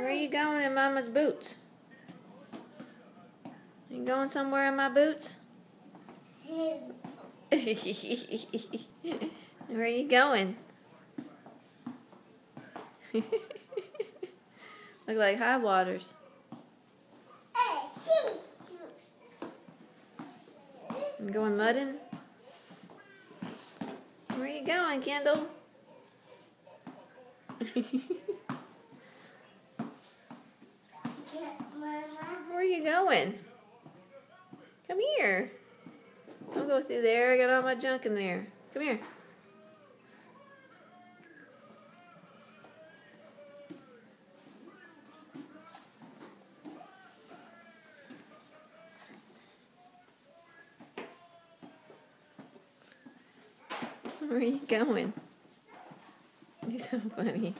Where are you going in Mama's boots? You going somewhere in my boots? Where are you going? Look like high waters. You going mudding? Where are you going, Kendall? Where are you going? Come here. Don't go through there. I got all my junk in there. Come here. Where are you going? You're so funny.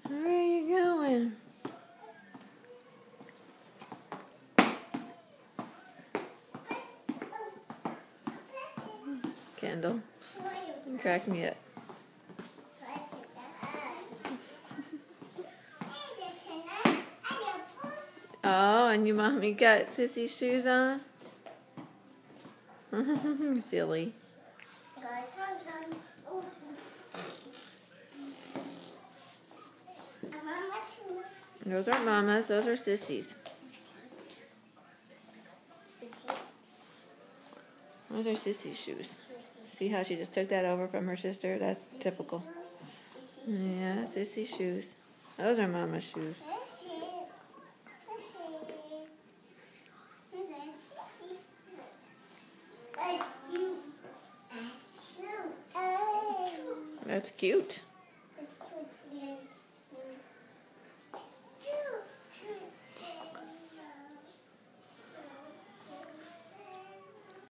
Where are you going? Kendall, you crack me up. Oh, and your mommy got Sissy's shoes on? Silly. Those aren't Mama's, those are Sissy's. Those are Sissy's shoes. See how she just took that over from her sister? That's typical. Yeah, Sissy's shoes. Those are Mama's shoes. That's cute.